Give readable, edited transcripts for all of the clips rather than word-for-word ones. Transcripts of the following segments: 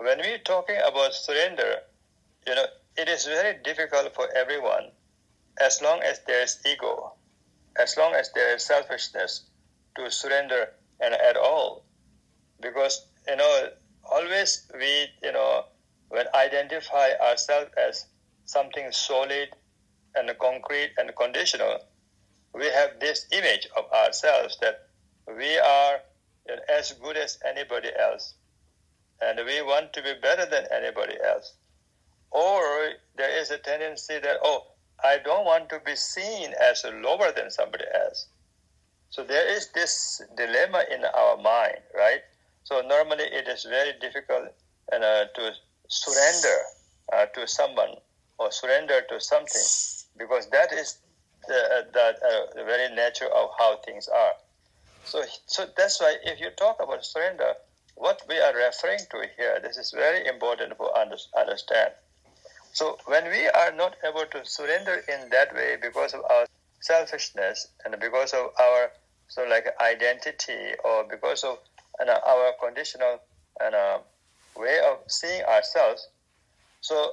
when we're talking about surrender, it is very difficult for everyone as long as there is ego, as long as there is selfishness, to surrender at all. Because, always we, when identify ourselves as something solid and concrete and conditional, we have this image of ourselves that we are as good as anybody else, and we want to be better than anybody else. Or there is a tendency that, I don't want to be seen as lower than somebody else. So there is this dilemma in our mind, right? So normally it is very difficult to surrender to someone or surrender to something, because that is the very nature of how things are. So that's why if you talk about surrender, what we are referring to here, this is very important for understand. So when we are not able to surrender in that way because of our selfishness and because of our identity, or because of our conditional way of seeing ourselves, so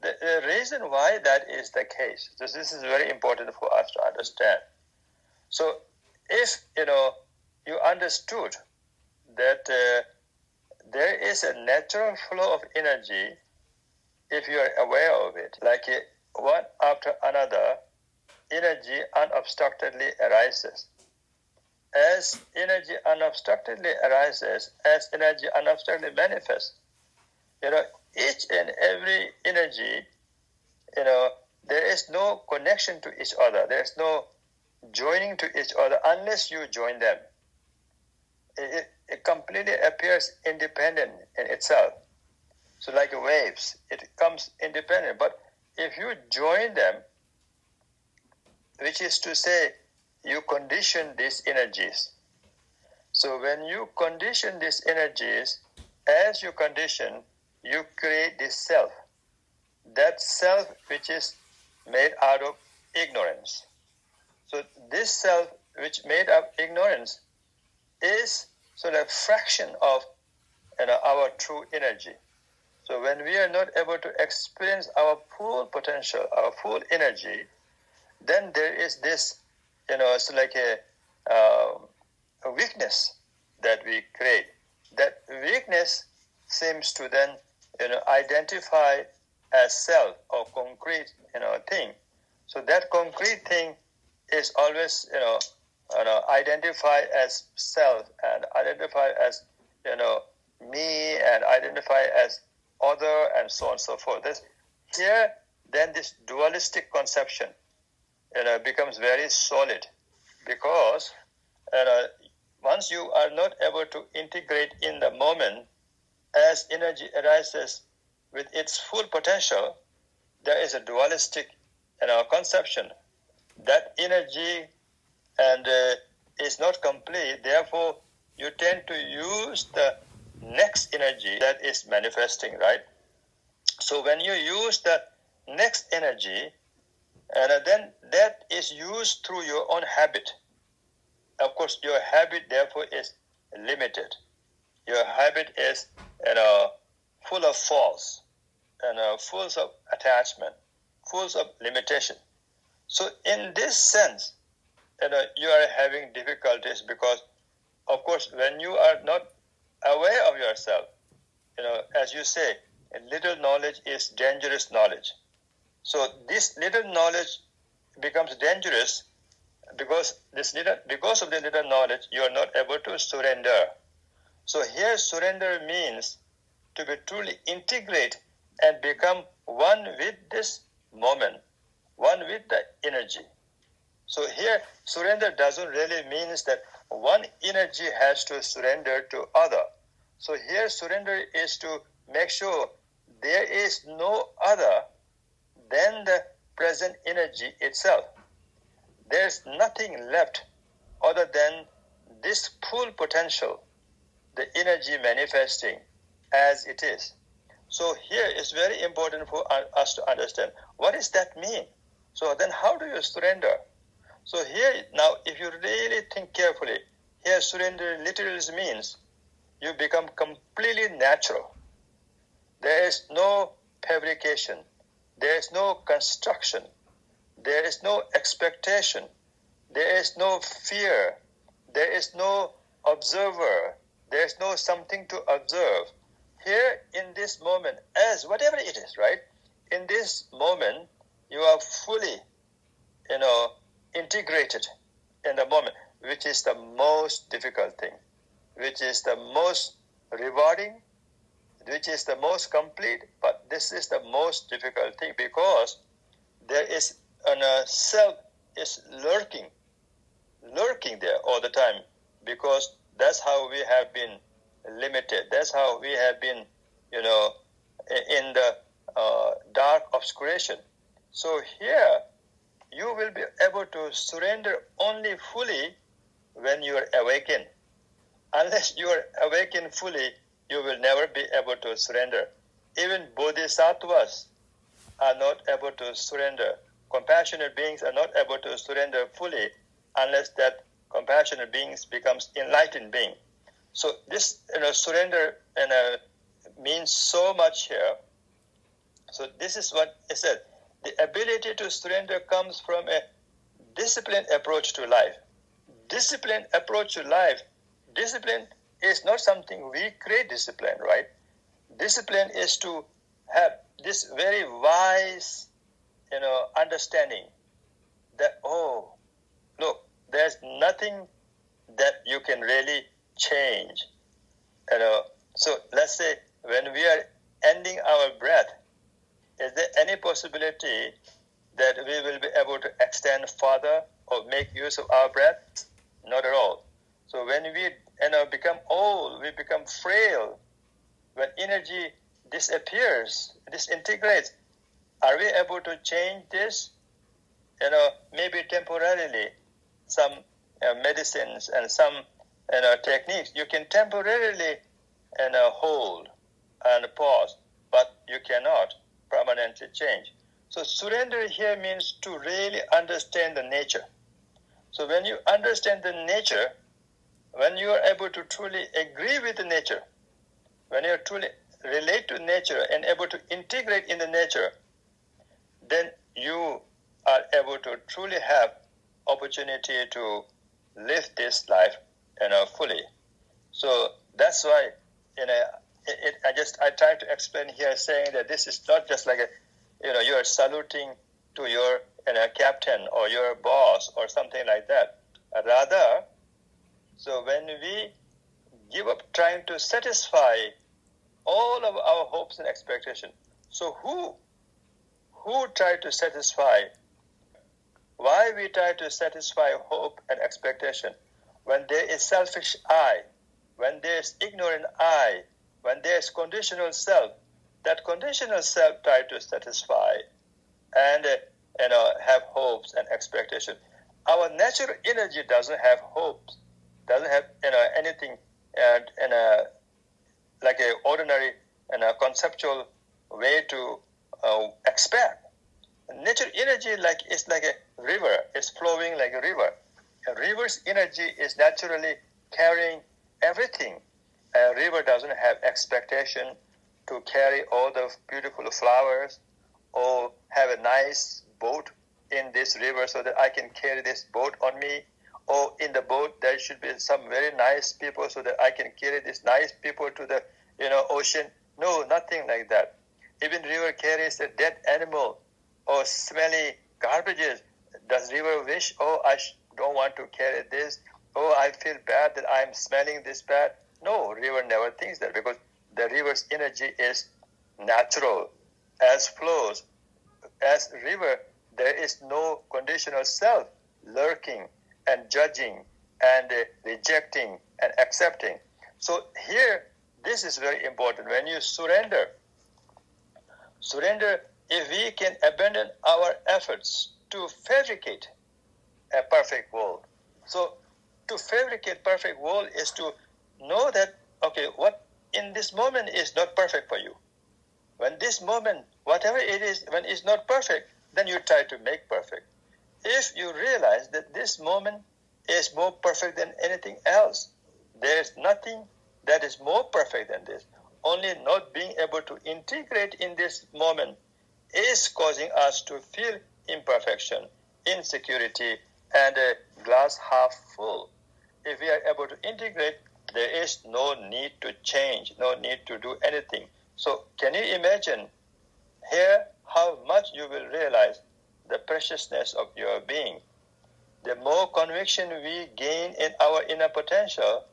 the reason why that is the case, so this is very important for us to understand. So if you understood that there is a natural flow of energy, if you are aware of it, like one after another, energy unobstructedly arises. As energy unobstructedly arises, as energy unobstructedly manifests, each and every energy, there is no connection to each other. There is no joining to each other unless you join them. It completely appears independent in itself. So like waves, it comes independent. But if you join them, which is to say, you condition these energies. So when you condition these energies, as you condition, you create this self. That self which is made out of ignorance. So this self which made up ignorance is sort of a fraction of our true energy. So when we are not able to experience our full potential, our full energy, then there is this, it's like a weakness that we create. That weakness seems to then, identify as self or concrete, thing. So that concrete thing is always, identify as self and identify as, me and identify as other and so on and so forth. Here, then this dualistic conception, becomes very solid, because once you are not able to integrate in the moment, as energy arises with its full potential, there is a dualistic conception. That energy is not complete, therefore you tend to use the next energy that is manifesting, right? So when you use the next energy, then that is used through your own habit. Of course, your habit therefore is limited. Your habit is full of faults and full of attachment, full of limitation. So in this sense, you are having difficulties because, of course, when you are not aware of yourself, as you say, little knowledge is dangerous knowledge. So this little knowledge becomes dangerous because of the little knowledge, you are not able to surrender. So here surrender means to be truly integrate and become one with this moment, one with the energy. So here surrender doesn't really mean that one energy has to surrender to other. So here surrender is to make sure there is no other than the present energy itself. There's nothing left other than this full potential, the energy manifesting as it is. So here it's very important for us to understand, what does that mean? So then how do you surrender? So here now, if you really think carefully, here surrender literally means you become completely natural. There is no fabrication. There is no construction. There is no expectation. There is no fear. There is no observer. There is no something to observe. Here in this moment, as whatever it is, right? In this moment, you are fully, integrated in the moment, which is the most difficult thing, which is the most rewarding, which is the most complete, but this is the most difficult thing because there is self is lurking there all the time because that's how we have been limited. That's how we have been, in the dark obscuration. So here, you will be able to surrender only fully when you are awakened. Unless you are awakened fully, you will never be able to surrender. Even bodhisattvas are not able to surrender. Compassionate beings are not able to surrender fully unless that compassionate beings becomes enlightened being. So this surrender means so much here. So this is what I said. The ability to surrender comes from a disciplined approach to life. Disciplined approach to life. Discipline is not something we create discipline, right? Discipline is to have this very wise, understanding that, look, there's nothing that you can really change. So let's say when we are ending our breath, is there any possibility that we will be able to extend further or make use of our breath? Not at all. So when we become old, we become frail. When energy disappears, disintegrates, are we able to change this? Maybe temporarily, some medicines and some techniques you can temporarily hold and pause, but you cannot permanently change. So surrender here means to really understand the nature. So when you understand the nature, when you are able to truly agree with the nature, when you truly relate to nature and able to integrate in the nature, then you are able to truly have opportunity to live this life fully. So that's why I try to explain here, saying that this is not just like you are saluting to your captain or your boss or something like that. Rather, so when we give up trying to satisfy all of our hopes and expectations, so who try to satisfy? Why we try to satisfy hope and expectation? When there is selfish I, when there is ignorant I, when there is conditional self, that conditional self try to satisfy and have hopes and expectations. Our natural energy doesn't have hopes, doesn't have anything like an ordinary conceptual way to expect. Natural energy is like a river, it's flowing like a river. A river's energy is naturally carrying everything. A river doesn't have expectation to carry all the beautiful flowers or have a nice boat in this river so that I can carry this boat on me, or in the boat there should be some very nice people so that I can carry these nice people to the ocean. No, nothing like that. Even river carries a dead animal or smelly garbages. Does river wish, I don't want to carry this, I feel bad that I'm smelling this bad? No, river never thinks that, because the river's energy is natural. As flows, as river, there is no conditional self lurking and judging and rejecting and accepting. So here, this is very important. When you surrender, if we can abandon our efforts to fabricate a perfect world. So to fabricate perfect world is to know that, what in this moment is not perfect for you. When this moment, whatever it is, when it's not perfect, then you try to make perfect. If you realize that this moment is more perfect than anything else, there is nothing that is more perfect than this. only not being able to integrate in this moment is causing us to feel imperfection, insecurity, and a glass half full. If we are able to integrate, there is no need to change, no need to do anything. So can you imagine here how much you will realize the preciousness of your being? The more conviction we gain in our inner potential,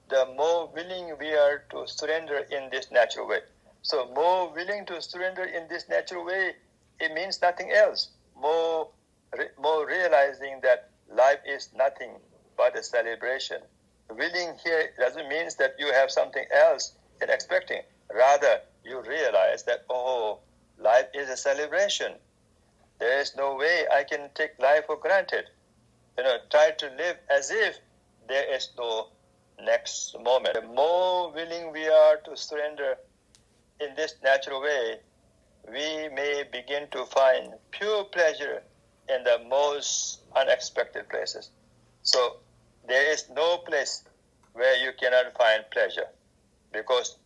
the more willing we are to surrender in this natural way. So more willing to surrender in this natural way, it means nothing else. More realizing that life is nothing but a celebration. Willing here doesn't mean that you have something else in expecting. Rather, you realize that, oh, life is a celebration. There is no way I can take life for granted. Try to live as if there is no next moment. The more willing we are to surrender in this natural way, we may begin to find pure pleasure in the most unexpected places. So there is no place where you cannot find pleasure, because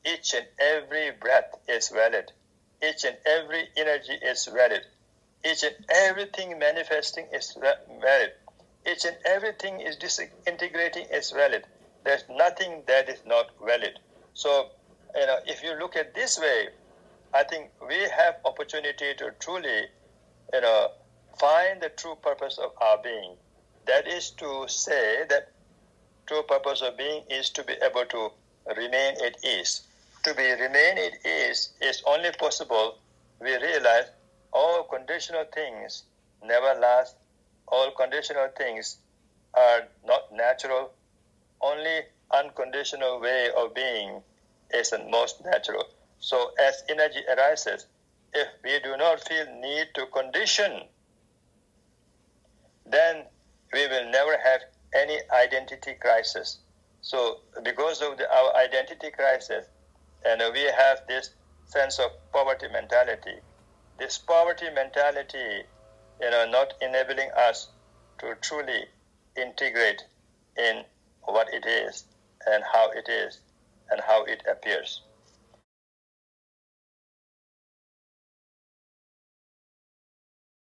each and every breath is valid. Each and every energy is valid. Each and everything manifesting is valid. Each and everything is disintegrating is valid. There's nothing that is not valid. So, if you look at this way, I think we have opportunity to truly, find the true purpose of our being. That is to say that true purpose of being is to be able to remain at ease. To remain at ease is only possible we realize all conditional things never last. All conditional things are not natural. Only unconditional way of being is the most natural. So as energy arises, if we do not feel need to condition, then we will never have any identity crisis. So because of our identity crisis, and we have this sense of poverty mentality. This poverty mentality, not enabling us to truly integrate in what it is and how it appears.